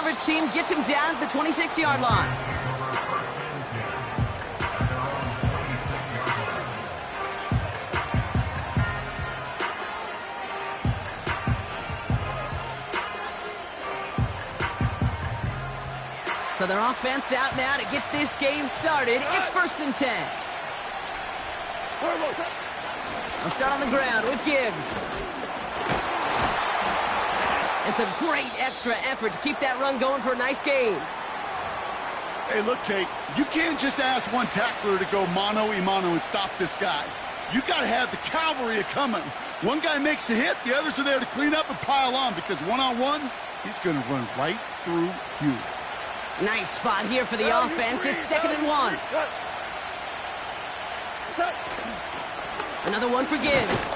coverage team gets him down at the 26-yard line. So their offense out now to get this game started. It's 1st and 10. I'll start on the ground with Gibbs. It's a great extra effort to keep that run going for a nice gain. Hey, look, Kate, you can't just ask one tackler to go mano-a-mano and stop this guy. You got to have the cavalry coming. One guy makes a hit, the others are there to clean up and pile on, because one-on-one, he's going to run right through you. Nice spot here for the offense. It's 2nd and 1. Another one for Gibbs.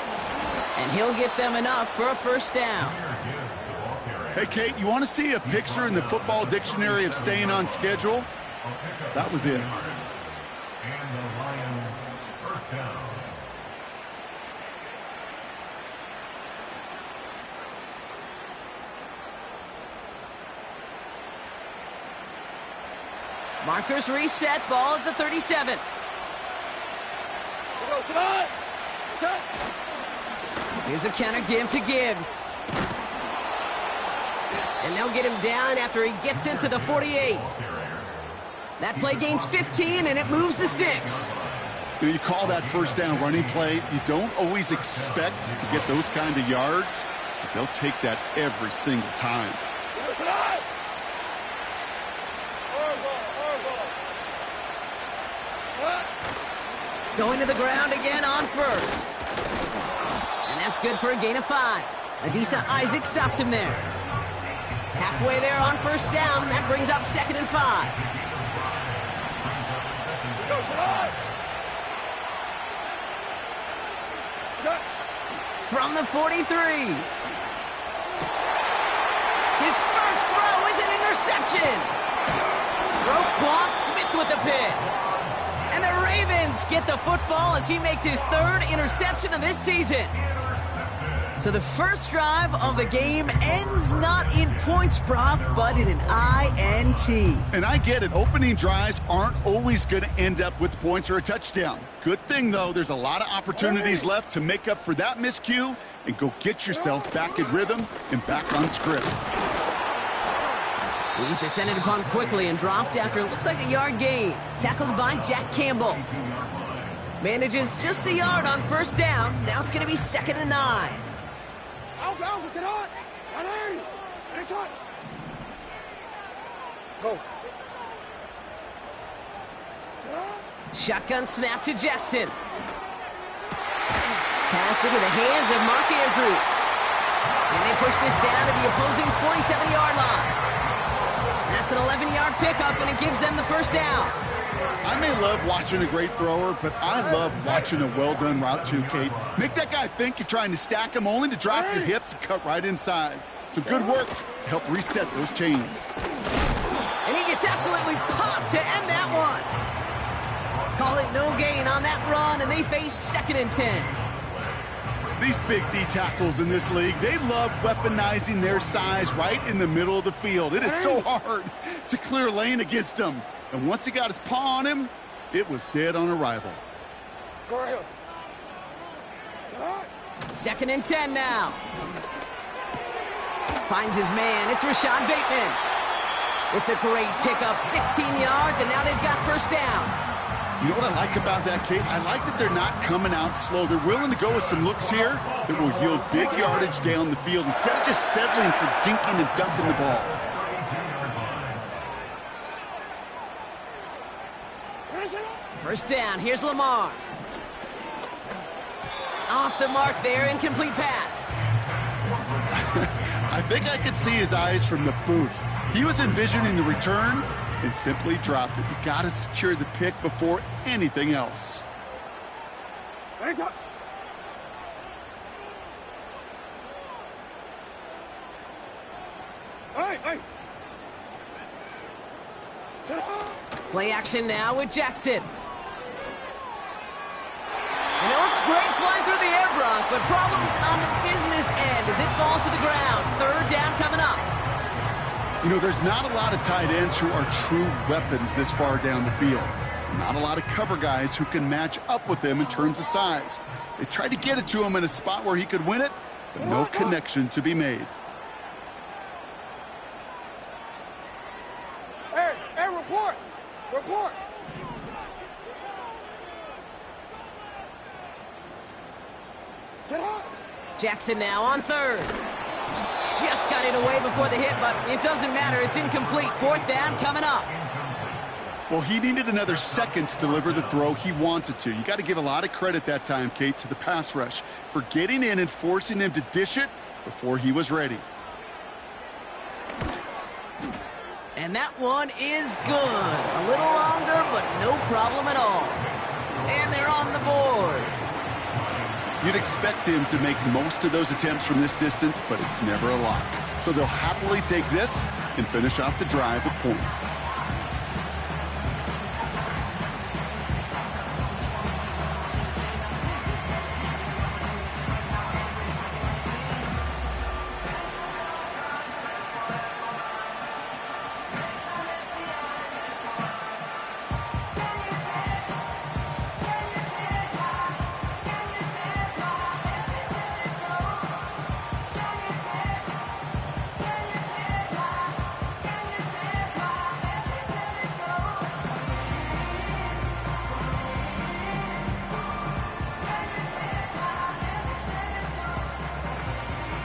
And he'll get them enough for a 1st down. Hey, Kate, you want to see a picture in the football dictionary of staying on schedule? That was it. Markers reset, ball at the 37. Here's a counter give to Gibbs. And they'll get him down after he gets into the 48. That play gains 15, and it moves the sticks. You call that 1st down running play. You don't always expect to get those kind of yards, but they'll take that every single time. Going to the ground again on 1st. And that's good for a gain of 5. Adisa Isaac stops him there. Halfway there on 1st down. That brings up 2nd and 5. From the 43. His first throw is an interception. Roquan Smith with the pick. And the Ravens get the football as he makes his 3rd interception of this season. So the first drive of the game ends not in points, Brock, but in an INT. And I get it. Opening drives aren't always going to end up with points or a touchdown. Good thing, though, there's a lot of opportunities left to make up for that miscue and go get yourself back in rhythm and back on script. He's descended upon quickly and dropped after it looks like a yard gain. Tackled by Jack Campbell. Manages just a yard on 1st down. Now it's going to be 2nd and 9. Shotgun snap to Jackson. Pass into the hands of Mark Andrews. And they push this down to the opposing 47-yard line. That's an 11-yard pickup, and it gives them the 1st down. I may love watching a great thrower, but I love watching a well-done route too, Kate. Make that guy think you're trying to stack him, only to drop your hips and cut right inside. Some good work to help reset those chains. And he gets absolutely popped to end that one. Call it no gain on that run, and they face 2nd and 10. These big D tackles in this league, they love weaponizing their size right in the middle of the field. It is so hard to clear lane against them. And once he got his paw on him, it was dead on arrival. 2nd and 10 now. Finds his man. It's Rashad Bateman. It's a great pickup, 16 yards, and now they've got 1st down. You know what I like about that, Kate? I like that they're not coming out slow. They're willing to go with some looks here that will yield big yardage down the field instead of just settling for dinking and dunking the ball. First down, here's Lamar. Off the mark there, incomplete pass. I think I could see his eyes from the booth. He was envisioning the return and simply dropped it. You got to secure the pick before anything else. Play action now with Jackson. And it looks great flying through the air, Brock, but problems on the business end as it falls to the ground. 3rd down coming up. You know, there's not a lot of tight ends who are true weapons this far down the field. Not a lot of cover guys who can match up with them in terms of size. They tried to get it to him in a spot where he could win it, but no connection to be made. Hey, report! Report! Jackson now on third. Just got it away before the hit, but it doesn't matter. It's incomplete. Fourth down coming up. Well, he needed another second to deliver the throw he wanted to. You got to give a lot of credit that time, Kate, to the pass rush for getting in and forcing him to dish it before he was ready. And that one is good. A little longer, but no problem at all. And they're on the board. You'd expect him to make most of those attempts from this distance, but it's never a lock. So they'll happily take this and finish off the drive with points.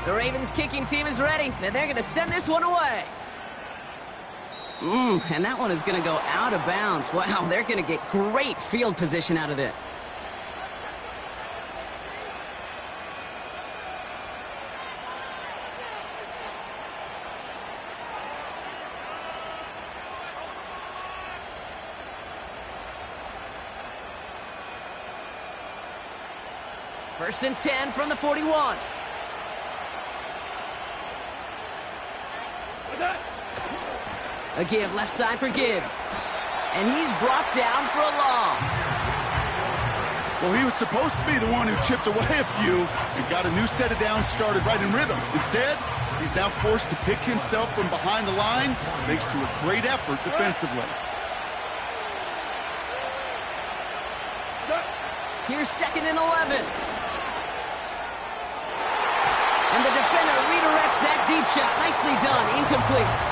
The Ravens kicking team is ready, and they're going to send this one away. And that one is going to go out of bounds. Wow, they're going to get great field position out of this. First and 10 from the 41. A give left side for Gibbs. And he's brought down for a loss. Well, he was supposed to be the one who chipped away a few and got a new set of downs started right in rhythm. Instead, he's now forced to pick himself from behind the line thanks to a great effort defensively. Here's second and 11. And the defender redirects that deep shot. Nicely done. Incomplete.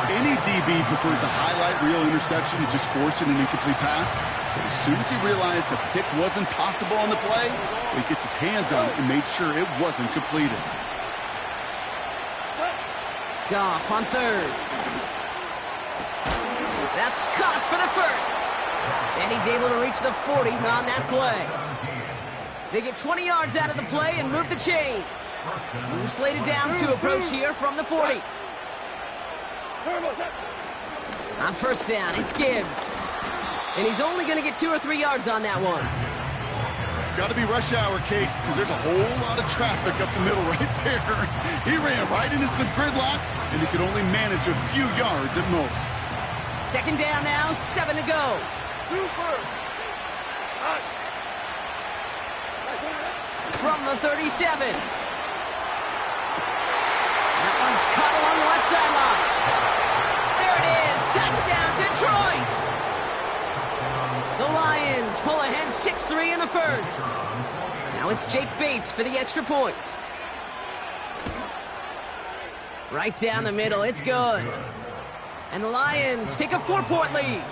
Any DB prefers a highlight reel interception to just forcing an incomplete pass. But as soon as he realized a pick wasn't possible on the play, he gets his hands on it and made sure it wasn't completed. Goff on third. That's caught for the first. And he's able to reach the 40 on that play. They get 20 yards out of the play and move the chains. New slated downs to approach here from the 40. On first down, it's Gibbs. And he's only going to get 2 or 3 yards on that one. Got to be rush hour, Kate, because there's a whole lot of traffic up the middle right there. He ran right into some gridlock, and he could only manage a few yards at most. Second down now, 7 to go. From the 37. That one's caught along the left sideline. There it is, touchdown Detroit! The Lions pull ahead 6-3 in the first. Now it's Jake Bates for the extra point. Right down the middle, it's good. And the Lions take a 4-point lead.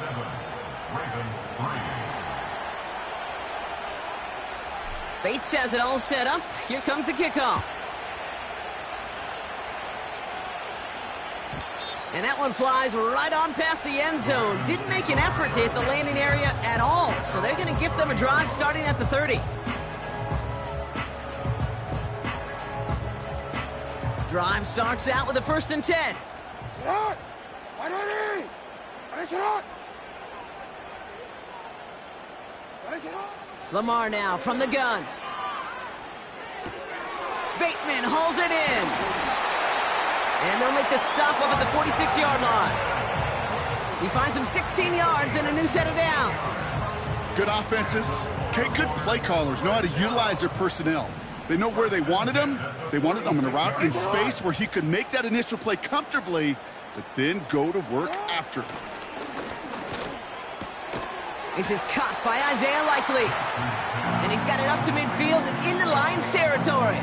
Bates has it all set up. Here comes the kickoff. And that one flies right on past the end zone. Didn't make an effort to hit the landing area at all. So they're going to give them a drive starting at the 30. Drive starts out with a first and 10. Lamar now from the gun. Bateman hauls it in. And they'll make the stop up at the 46-yard line. He finds him 16 yards and a new set of downs. Good offenses. Okay, good play callers know how to utilize their personnel. They know where they wanted him. They wanted him on a route in space where he could make that initial play comfortably, but then go to work after. This is caught by Isaiah Likely. And he's got it up to midfield and into Lions territory.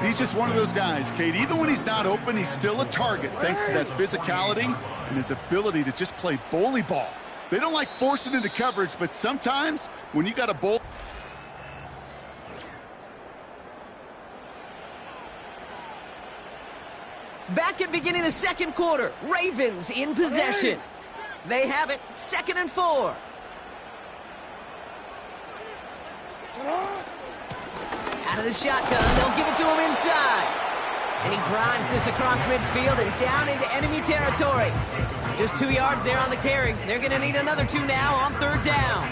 He's just one of those guys, Kate. Even when he's not open, he's still a target thanks to that physicality and his ability to just play bully ball. They don't like forcing into coverage, but sometimes when you got a bull... Back at beginning of the second quarter, Ravens in possession. They have it, 2nd and 4. Out of the shotgun, they'll give it to him inside. And he drives this across midfield and down into enemy territory. Just 2 yards there on the carry. They're going to need another 2 now on 3rd down.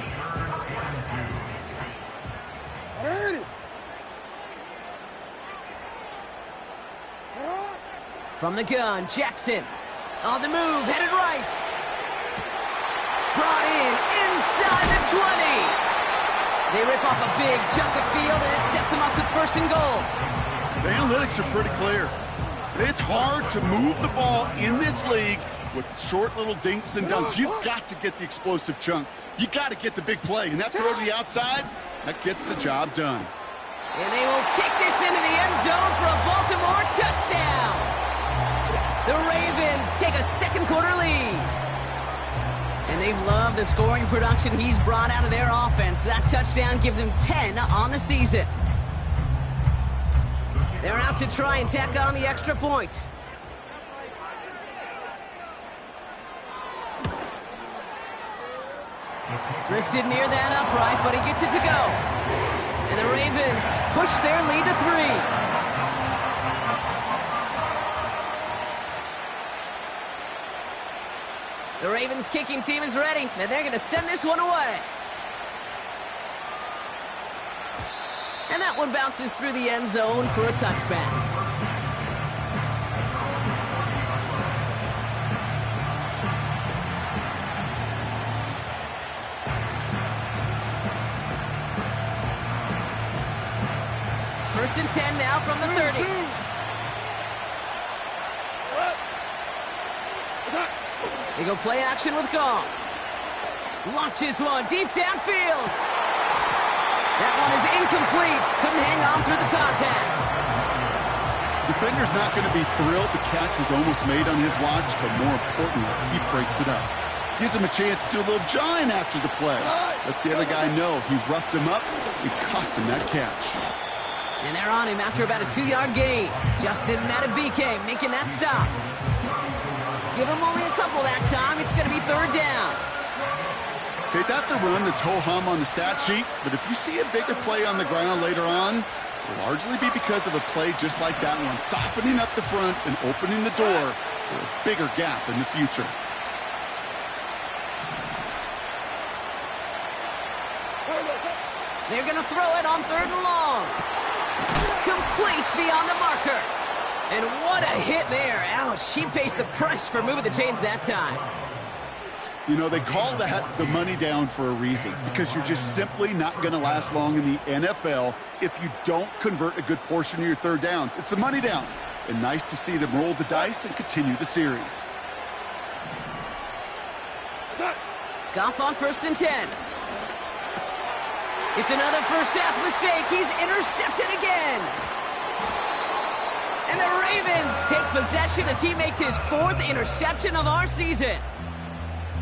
From the gun, Jackson. On the move, headed right. Brought in inside the 20. They rip off a big chunk of field, and it sets them up with 1st and goal. The analytics are pretty clear. It's hard to move the ball in this league with short little dinks and dunks. You've got to get the explosive chunk. You got to get the big play, and that throw to the outside, that gets the job done. And they will take this into the end zone for a Baltimore touchdown. The Ravens take a 2nd quarter lead. And they love the scoring production he's brought out of their offense. That touchdown gives him 10 on the season. They're out to try and tack on the extra point. Drifted near that upright, but he gets it to go. And the Ravens push their lead to 3. The Ravens kicking team is ready, and they're going to send this one away. And that one bounces through the end zone for a touchback. First and 10 now from the 30. They go play action with Goff. Launches one deep downfield. That one is incomplete. Couldn't hang on through the contact. Defender's not going to be thrilled the catch was almost made on his watch, but more importantly, he breaks it up. Gives him a chance to do a little jawing after the play. Lets the other guy know he roughed him up. It cost him that catch. And they're on him after about a 2-yard gain. Justin Matabike making that stop. Give him only a couple that time. It's going to be 3rd down. Okay, that's a run that's ho-hum on the stat sheet, but if you see a bigger play on the ground later on, it'll largely be because of a play just like that one, softening up the front and opening the door for a bigger gap in the future. They're going to throw it on 3rd and long. Complete beyond the marker. And what a hit there. Ouch, she pays the price for moving the chains that time. You know, they call that the money down for a reason, because you're just simply not going to last long in the NFL if you don't convert a good portion of your 3rd downs. It's the money down. And nice to see them roll the dice and continue the series. Goff on 1st and 10. It's another first half mistake. He's intercepted again. And the Ravens take possession as he makes his 4th interception of our season.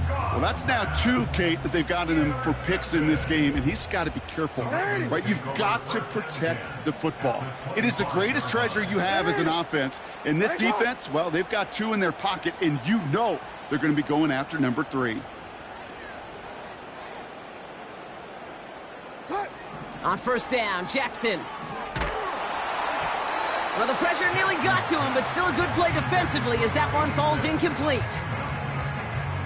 Well, that's now 2, Kate, that they've gotten him for picks in this game, and he's got to be careful, right? You've got to protect the football. It is the greatest treasure you have as an offense. And this defense, well, they've got 2 in their pocket, and you know they're going to be going after number 3. On 1st down, Jackson. Well, the pressure nearly got to him, but still a good play defensively as that one falls incomplete.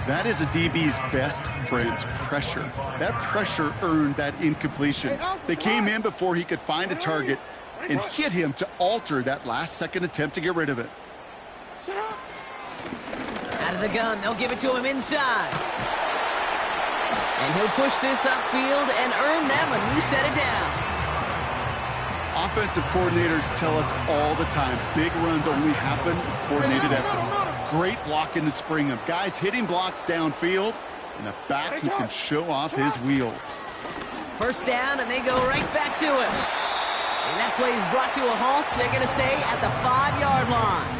That is a DB's best friend, pressure. That pressure earned that incompletion. They came in before he could find a target and hit him to alter that last-second attempt to get rid of it. Out of the gun, they'll give it to him inside. And he'll push this upfield and earn them a new set of downs. Offensive coordinators tell us all the time, big runs only happen with coordinated efforts. Great block in the spring of guys hitting blocks downfield, and a back who can show off his wheels. First down, and they go right back to it. And that play is brought to a halt, they're going to say, at the 5-yard line.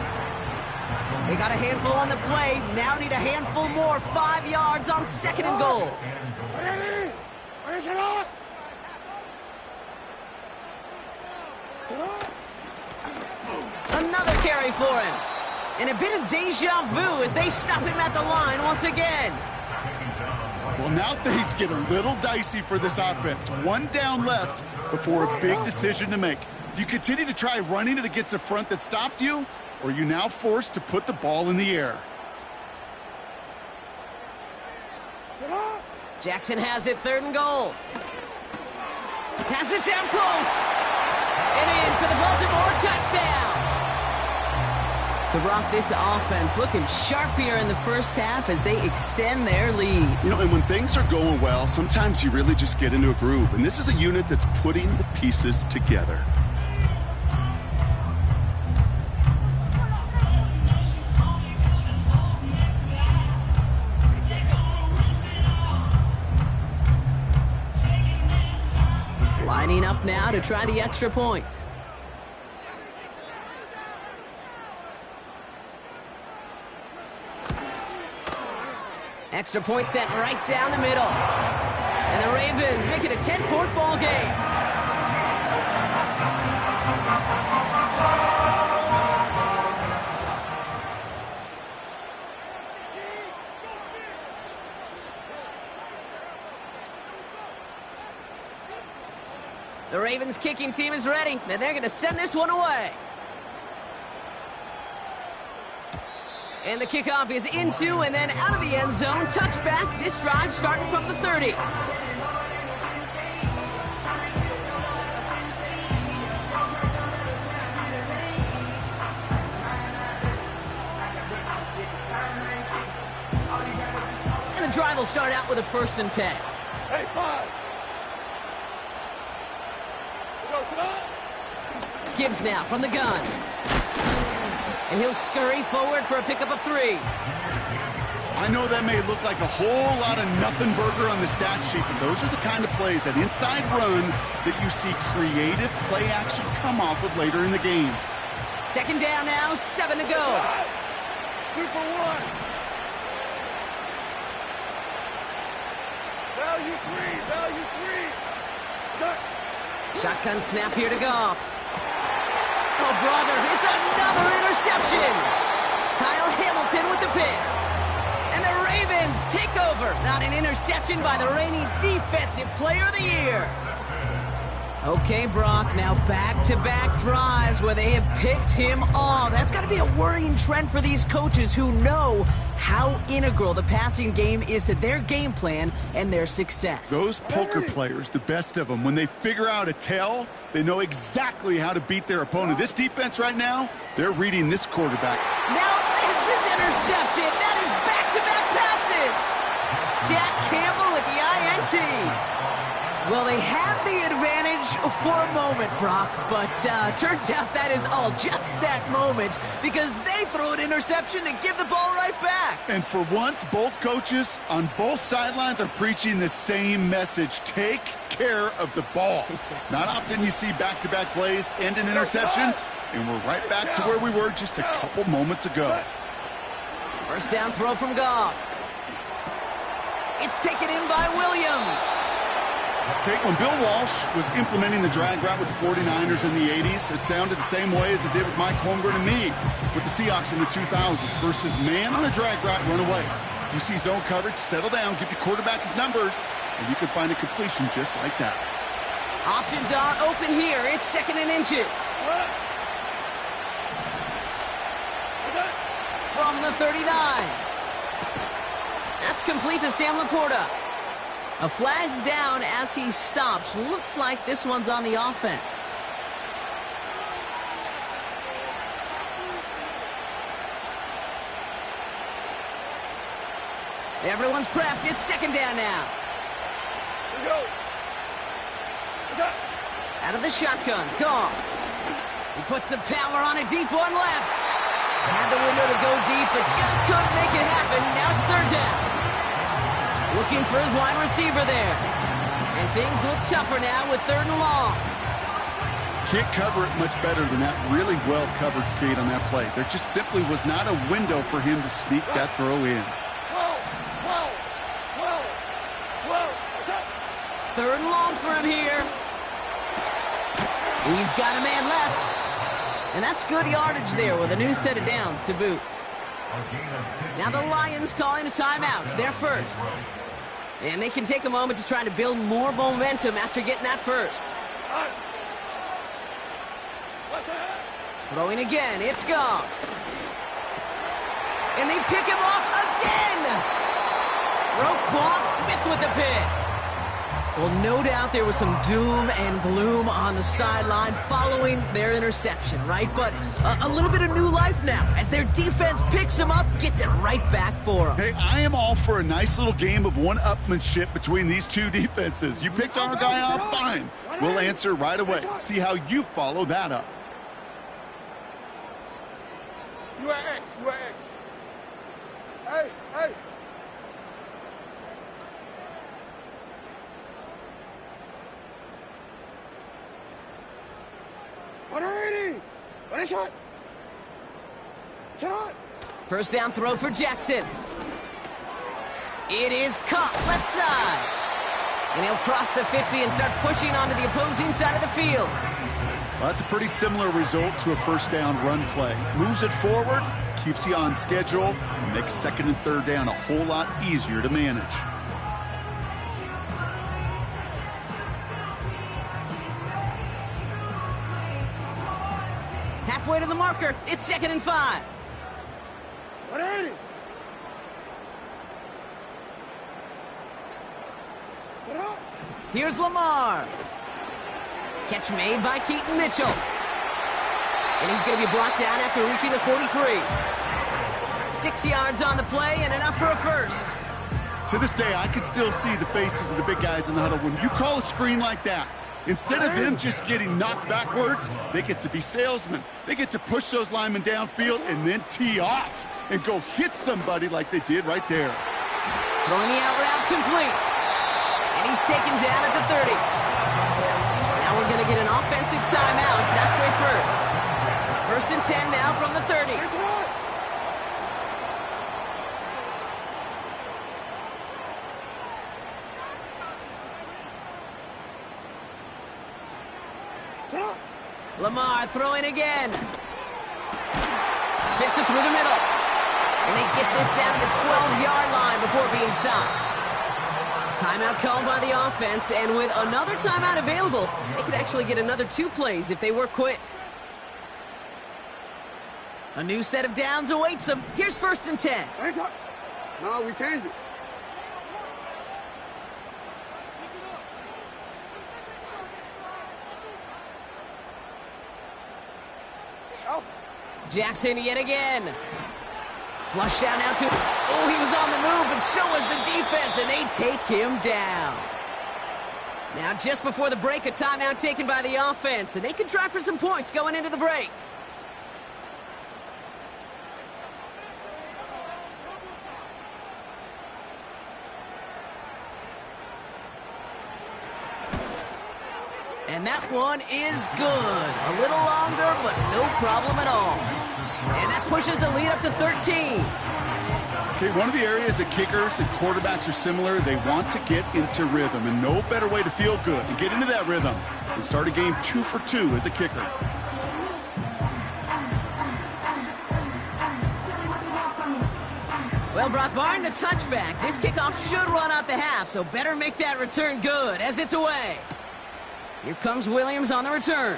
They got a handful on the play, now need a handful more, 5 yards on 2nd and goal. Another carry for him. And a bit of deja vu as they stop him at the line once again. Well, now things get a little dicey for this offense. 1 down left before a big decision to make. Do you continue to try running it against a front that stopped you, or are you now forced to put the ball in the air? Jackson has it, 3rd and goal. Has it down close. And in for the Baltimore touchdown. So, Brock, this offense looking sharp here in the first half as they extend their lead. You know, and when things are going well, sometimes you really just get into a groove. And this is a unit that's putting the pieces together. Lining up now to try the extra point. Extra point sent right down the middle. And the Ravens make it a 10-point ball game. The Ravens kicking team is ready, and they're going to send this one away. And the kickoff is into and then out of the end zone. Touchback. This drive starting from the 30. And the drive will start out with a 1st and 10. Hey, 5. Gibbs now from the gun. And he'll scurry forward for a pickup of 3. I know that may look like a whole lot of nothing burger on the stat sheet, but those are the kind of plays, that inside run, that you see creative play action come off of later in the game. 2nd down now, 7 to go. 2 for 1. Value 3. Value 3. Shotgun snap here to Goff. Oh, brother, it's another interception. Kyle Hamilton with the pick. And the Ravens take over. Not an interception by the reigning Defensive Player of the Year. Okay, Brock, now back-to-back drives where they have picked him off. That's got to be a worrying trend for these coaches who know how integral the passing game is to their game plan and their success. Those poker players, the best of them, when they figure out a tell, they know exactly how to beat their opponent. This defense right now, they're reading this quarterback. Now this is intercepted. That is back-to-back passes. Jack Campbell with the INT. Well, they had the advantage for a moment, Brock, but turns out that is all just that moment because they throw an interception and give the ball right back. And for once, both coaches on both sidelines are preaching the same message. Take care of the ball. Not often you see back-to-back plays end in interceptions, and we're right back to where we were just a couple moments ago. First down throw from Goff. It's taken in by Williams. Okay, when Bill Walsh was implementing the drag route with the 49ers in the 80s, it sounded the same way as it did with Mike Holmgren and me with the Seahawks in the 2000s versus man on a drag route, run away. You see zone coverage, settle down, give your quarterback his numbers, and you can find a completion just like that. Options are open here. It's 2nd and inches. From the 39. That's complete to Sam Laporta. A flag's down as he stops. Looks like this one's on the offense. Everyone's prepped. It's 2nd down now. Out of the shotgun, Goff. He puts some power on a deep one left. Had the window to go deep, but just couldn't make it happen. Now it's third down. Looking for his wide receiver there. And things look tougher now with third and long. Can't cover it much better than that really well-covered gate on that play. There just simply was not a window for him to sneak that throw in. Third and long for him here. He's got a man left. And that's good yardage there with a new set of downs to boot. Now the Lions calling a timeout. They're first. And they can take a moment to try to build more momentum after getting that first. Throwing again, it's Goff. And they pick him off again! Roquan Smith with the pick. Well, no doubt there was some doom and gloom on the sideline following their interception, right? But a little bit of new life now as their defense picks him up, gets it right back for them. Hey, I am all for a nice little game of one-upmanship between these two defenses. You picked our guy off, fine. We'll answer right away. See how you follow that up. You are X. You are X. Hey, hey. What a shot. Shot. First down throw for Jackson. It is caught left side. And he'll cross the 50 and start pushing onto the opposing side of the field. Well, that's a pretty similar result to a first down run play. Moves it forward, keeps you on schedule, and makes second and third down a whole lot easier to manage. Halfway to the marker, it's 2nd and 5. Here's Lamar. Catch made by Keaton Mitchell. And he's going to be blocked down after reaching the 43. 6 yards on the play and enough for a first. To this day, I can still see the faces of the big guys in the huddle. When you call a screen like that, instead of them just getting knocked backwards, they get to be salesmen. They get to push those linemen downfield and then tee off and go hit somebody like they did right there. Throwing the out route complete. And he's taken down at the 30. Now we're going to get an offensive timeout. That's their first. 1st and 10 now from the 30. Lamar throwing again. Fits it through the middle. And they get this down to the 12-yard line before being stopped. Timeout called by the offense, and with another timeout available, they could actually get another 2 plays if they work quick. A new set of downs awaits them. Here's 1st and 10. No, we changed it. Jackson yet again. Flush out now to... Oh, he was on the move, but so was the defense, and they take him down. Now, just before the break, a timeout taken by the offense, and they can try for some points going into the break. And that one is good. A little longer, but no problem at all. And that pushes the lead up to 13. Okay, one of the areas that kickers and quarterbacks are similar, they want to get into rhythm, and no better way to feel good and get into that rhythm than start a game 2 for 2 as a kicker. Well, Brock, barring the touchback, this kickoff should run out the half, so better make that return good as it's away. Here comes Williams on the return.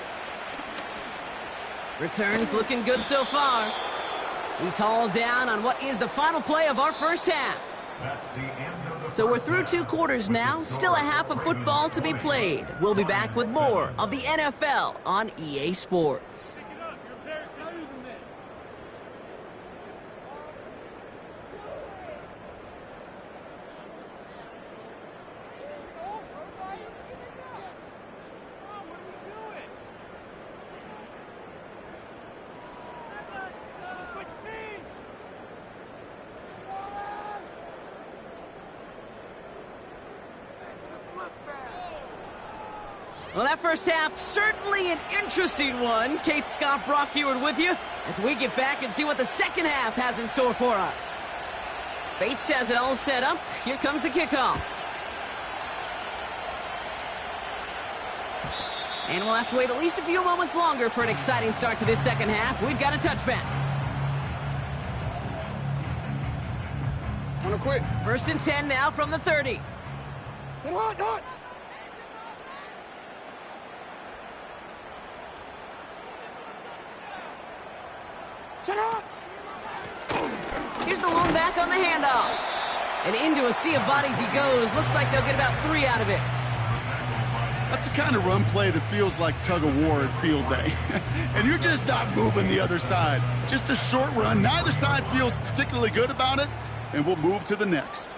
Return's looking good so far. He's hauled down on what is the final play of our first half. So we're through 2 quarters now, still a half of football to be played. We'll be back with more of the NFL on EA Sports. Well, that first half, certainly an interesting one. Kate, Scott, Brock Heward with you as we get back and see what the second half has in store for us. Bates has it all set up. Here comes the kickoff. And we'll have to wait at least a few moments longer for an exciting start to this second half. We've got a touchback. Wanna quit? 1st and 10 now from the 30. Sit on, Dodge. Sit on. Here's the lone back on the handoff. And into a sea of bodies he goes. Looks like they'll get about 3 out of it. That's the kind of run play that feels like tug-of-war at field day. And you're just not moving the other side. Just a short run. Neither side feels particularly good about it, and we'll move to the next.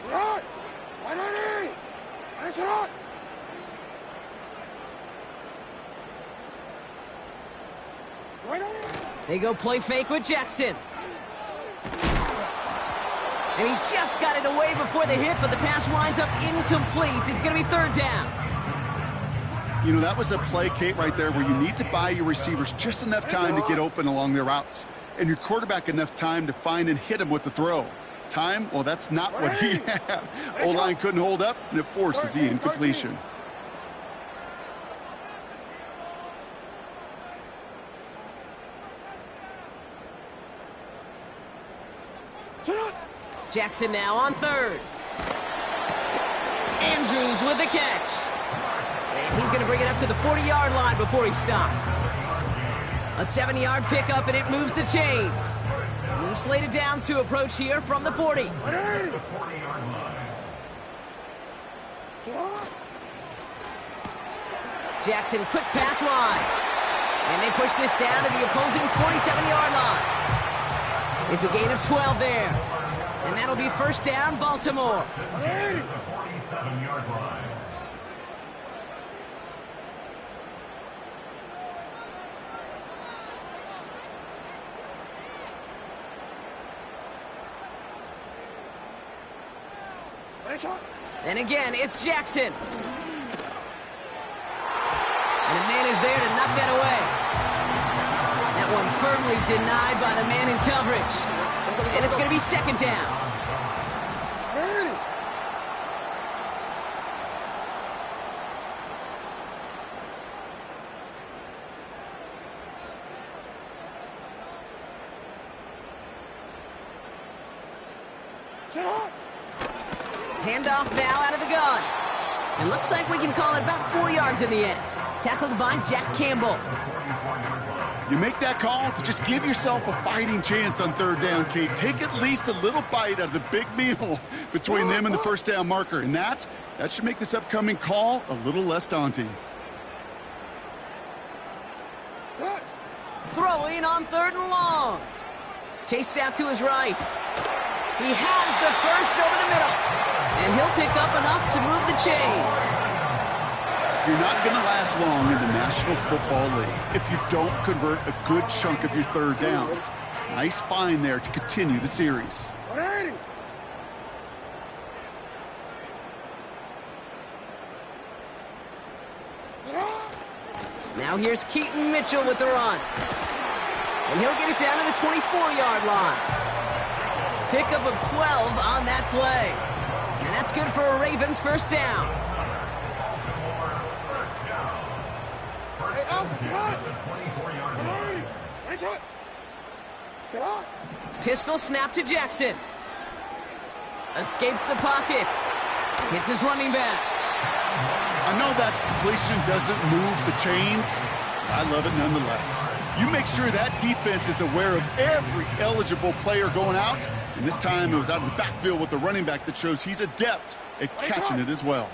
Right. Right. Nice shot. Right on. They go play fake with Jackson. And he just got it away before the hit, but the pass winds up incomplete. It's going to be 3rd down. You know, that was a play, Kate, right there where you need to buy your receivers just enough time to get open along their routes. And your quarterback enough time to find and hit him with the throw. Time, well, that's not what he had. O-line couldn't hold up, and it forces the incompletion. Jackson now on 3rd. Andrews with the catch. And he's going to bring it up to the 40-yard line before he stopped. A 7-yard pickup, and it moves the chains. New slated downs to approach here from the 40. Jackson, quick pass wide. And they push this down to the opposing 47-yard line. It's a gain of 12 there. And that'll be 1st down, Baltimore. 47-yard line. And again, it's Jackson. And a man is there to knock that away. That one firmly denied by the man in coverage. And it's going to be 2nd down. Handoff now out of the gun. It looks like we can call it about 4 yards in the end. Tackled by Jack Campbell. You make that call to just give yourself a fighting chance on 3rd down, Kate. Take at least a little bite out of the big meal between them and the 1st down marker. And that should make this upcoming call a little less daunting. Throwing on 3rd and long. Chased out to his right. He has the first over the middle. And he'll pick up enough to move the chains. You're not going to last long in the National Football League if you don't convert a good chunk of your 3rd downs. Nice find there to continue the series. Now here's Keaton Mitchell with the run. And he'll get it down to the 24-yard line. Pickup of 12 on that play. And that's good for a Ravens 1st down. Pistol snap to Jackson. Escapes the pocket. Hits his running back. I know that completion doesn't move the chains. I love it nonetheless. You make sure that defense is aware of every eligible player going out. And this time it was out of the backfield with the running back that shows he's adept at catching it as well.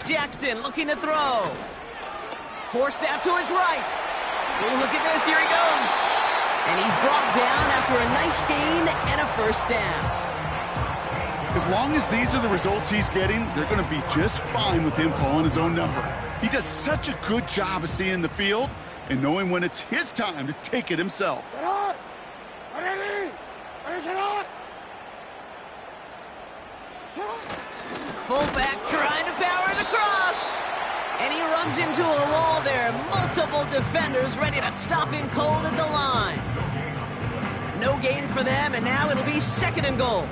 Jackson looking to throw. Forced out to his right. Ooh, look at this, here he goes. And he's brought down after a nice gain and a 1st down. As long as these are the results he's getting, they're going to be just fine with him calling his own number. He does such a good job of seeing the field and knowing when it's his time to take it himself. Fullback trying to power it across. And he runs into a wall there. Multiple defenders ready to stop him cold at the line. No gain for them, and now it'll be 2nd and goal.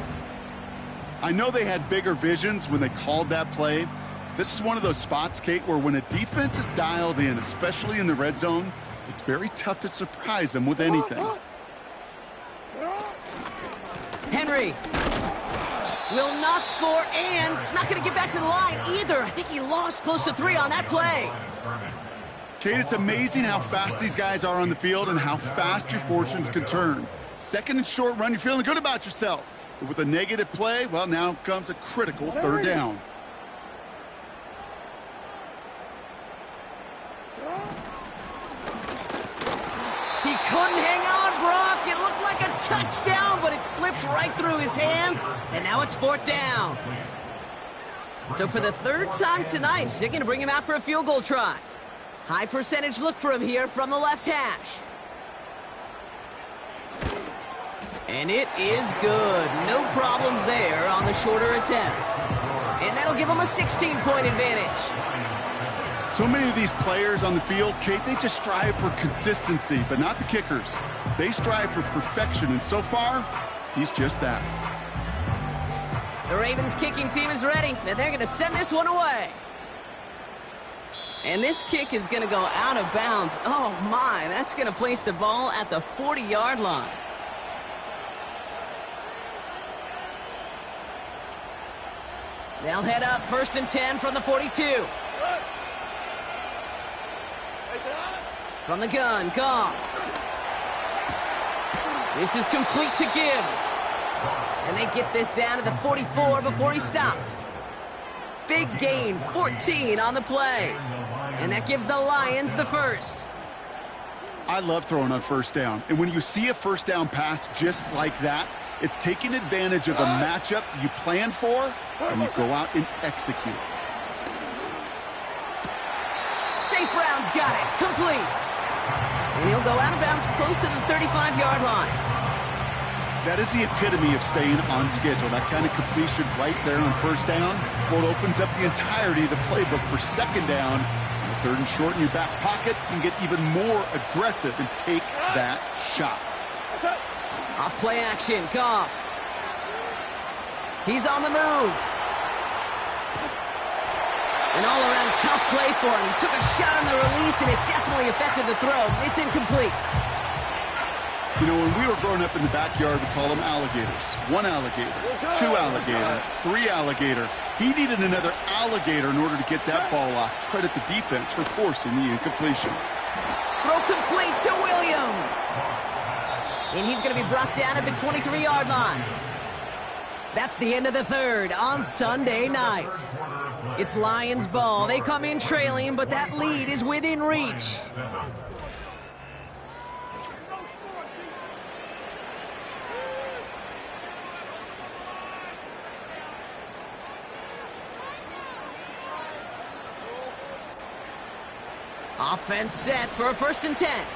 I know they had bigger visions when they called that play. This is one of those spots, Kate, where when a defense is dialed in, especially in the red zone, it's very tough to surprise them with anything. Henry will not score, and it's not going to get back to the line either. I think he lost close to 3 on that play. Kate, it's amazing how fast these guys are on the field and how fast your fortunes can turn. 2nd and short run, you're feeling good about yourself. But with a negative play, well, now comes a critical 3rd down. He couldn't hang on, Brock. It looked like a touchdown, but it slips right through his hands, and now it's 4th down. So for the 3rd time tonight, they're going to bring him out for a field goal try. High percentage look for him here from the left hash. And it is good. No problems there on the shorter attempt. And that'll give him a 16-point advantage. So many of these players on the field, Kate, they just strive for consistency, but not the kickers. They strive for perfection, and so far, he's just that. The Ravens kicking team is ready, and they're going to send this one away. And this kick is going to go out of bounds. Oh, my, that's going to place the ball at the 40-yard line. They'll head up 1st and 10 from the 42. From the gun, Goff. This is complete to Gibbs. And they get this down to the 44 before he stopped. Big gain, 14 on the play. And that gives the Lions the 1st. I love throwing on 1st down. And when you see a 1st down pass just like that, it's taking advantage of a matchup you plan for, and you go out and execute. St. Brown's got it, complete. And he'll go out of bounds close to the 35-yard line. That is the epitome of staying on schedule. That kind of completion right there on 1st down, well, it opens up the entirety of the playbook for 2nd down. On 3rd and short in your back pocket, you can get even more aggressive and take that shot. Off play action, Goff. He's on the move. An all-around tough play for him. He took a shot on the release, and it definitely affected the throw. It's incomplete. You know, when we were growing up in the backyard, we called them alligators. 1 alligator, 2 alligator, 3 alligator. He needed another alligator in order to get that ball off. Credit the defense for forcing the incompletion. Throw complete to Williams. And he's going to be brought down at the 23-yard line. That's the end of the 3rd on Sunday night. It's Lions ball. They come in trailing, but that lead is within reach. Offense set for a 1st and 10.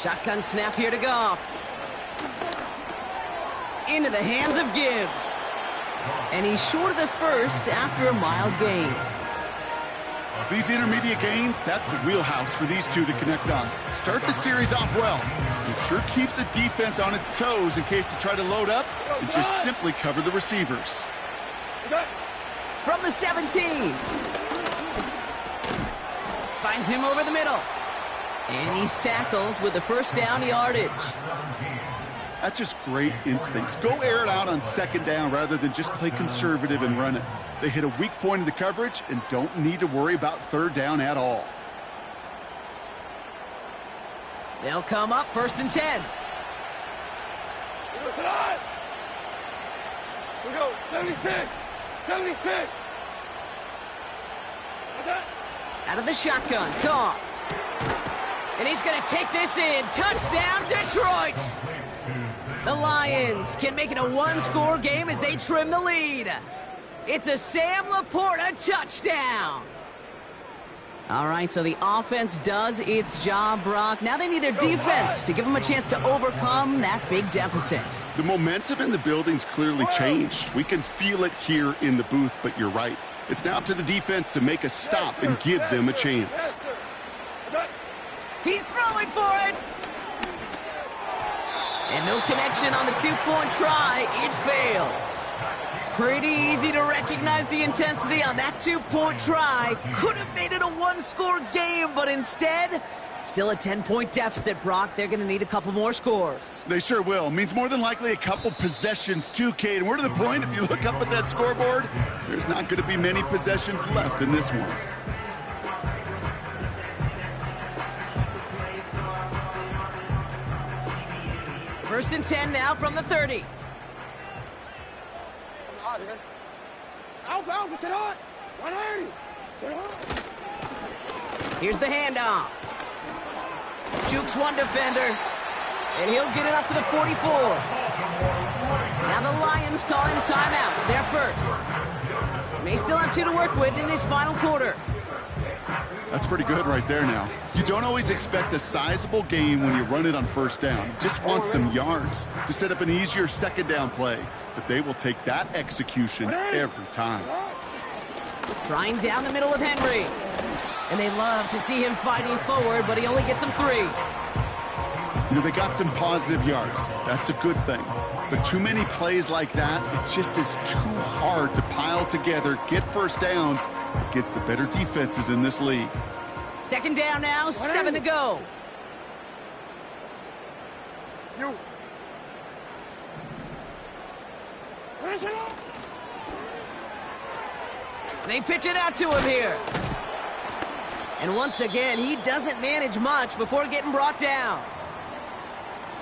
Shotgun snap here to Goff. Into the hands of Gibbs. And he's short of the 1st after a mild gain. These intermediate gains, that's the wheelhouse for these two to connect on. Start the series off well. It sure keeps the defense on its toes in case they try to load up and just simply cover the receivers. From the 17. Finds him over the middle. And he's tackled with the 1st down yardage. That's just great instincts. Go air it out on 2nd down rather than just play conservative and run it. They hit a weak point in the coverage and don't need to worry about 3rd down at all. They'll come up 1st and 10. We go, 76, 76. Out of the shotgun, Goff. And he's going to take this in. Touchdown, Detroit! The Lions can make it a one-score game as they trim the lead. It's a Sam Laporta touchdown. All right, so the offense does its job, Brock. Now they need their defense to give them a chance to overcome that big deficit. The momentum in the building's clearly changed. We can feel it here in the booth, but you're right. It's now up to the defense to make a stop and give them a chance. He's throwing for it. And no connection on the two-point try. It fails. Pretty easy to recognize the intensity on that two-point try. Could have made it a one-score game, but instead, still a 10-point deficit, Brock. They're going to need a couple more scores. They sure will. Means more than likely a couple possessions too, Kate. And we're to the point, if you look up at that scoreboard, there's not going to be many possessions left in this one. First and 10 now from the 30. Here's the handoff. Jukes one defender, and he'll get it up to the 44. Now the Lions call in a timeout. They're first. May still have two to work with in this final quarter. That's pretty good right there now. You don't always expect a sizable gain when you run it on first down. You just want some yards to set up an easier second down play. But they will take that execution every time. Trying down the middle with Henry. And they love to see him fighting forward, but he only gets them 3. You know, they got some positive yards. That's a good thing. But too many plays like that, it just is too hard to pile together, get first downs against the better defenses in this league. Second down now, 7 to go. They pitch it out to him here. And once again, he doesn't manage much before getting brought down.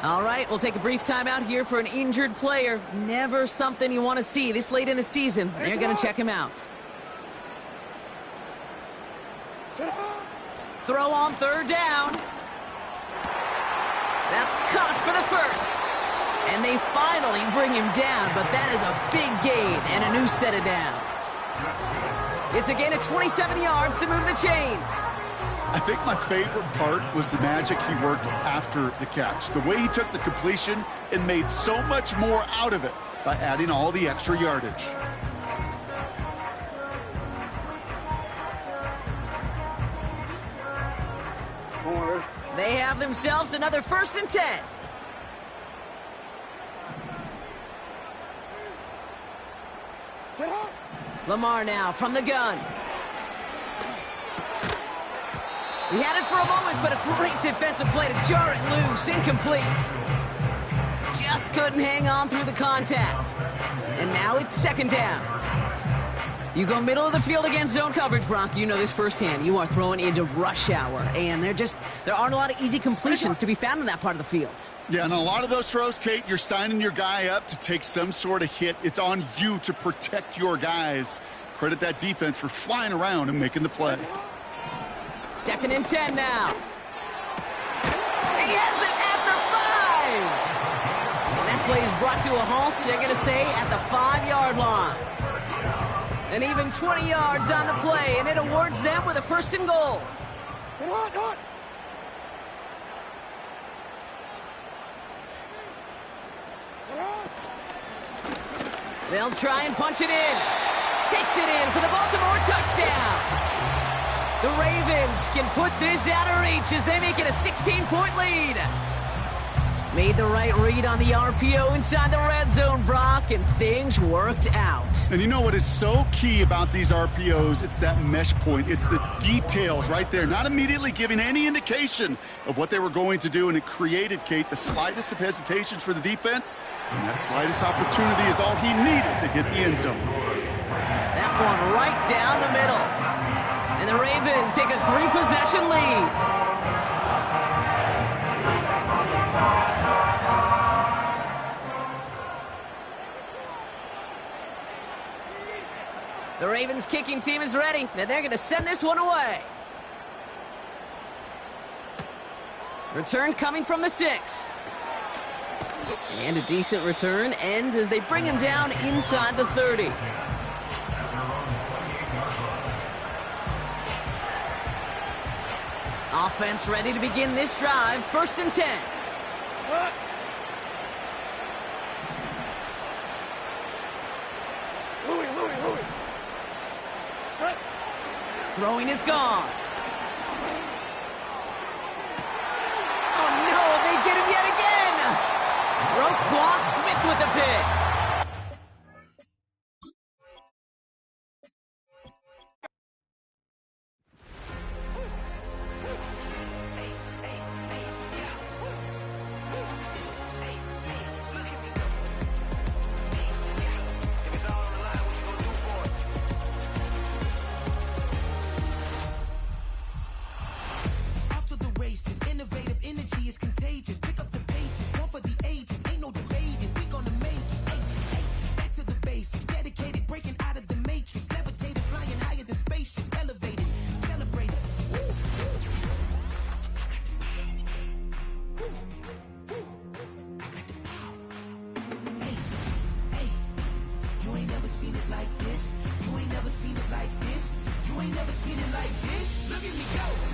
All right, we'll take a brief timeout here for an injured player. Never something you want to see this late in the season. They're going to check him out. Throw on third down. That's caught for the first. And they finally bring him down, but that is a big gain and a new set of downs. It's a gain of 27 yards to move the chains. I think my favorite part was the magic he worked after the catch. The way he took the completion and made so much more out of it by adding all the extra yardage. They have themselves another first and 10. Lamar now from the gun. He had it for a moment, but a great defensive play to jar it loose. Incomplete. Just couldn't hang on through the contact. And now it's second down. You go middle of the field against zone coverage, Brock. You know this firsthand. You are throwing into rush hour, and there aren't a lot of easy completions to be found in that part of the field. Yeah, and a lot of those throws, Kate, you're signing your guy up to take some sort of hit. It's on you to protect your guys. Credit that defense for flying around and making the play. Second and 10 now. He has it at the 5. And that play is brought to a halt, they're going to say, at the 5-yard line. And even 20 yards on the play, and it awards them with a first and goal. They'll try and punch it in. Takes it in for the Baltimore touchdown. The Ravens can put this out of reach as they make it a 16-point lead. Made the right read on the RPO inside the red zone, Brock, and things worked out. And you know what is so key about these RPOs? It's that mesh point. It's the details right there, not immediately giving any indication of what they were going to do, and it created, Kate, the slightest of hesitations for the defense, and that slightest opportunity is all he needed to hit the end zone. That one right down the middle. And the Ravens take a 3-possession lead. The Ravens kicking team is ready, and they're going to send this one away. Return coming from the 6. And a decent return ends as they bring him down inside the 30. Offense ready to begin this drive. 1st and 10. What? Louis. What? Throwing is gone. Oh no, they get him yet again. Roquan Smith with the pick. Seen it like this. You ain't never seen it like this. Look at me go.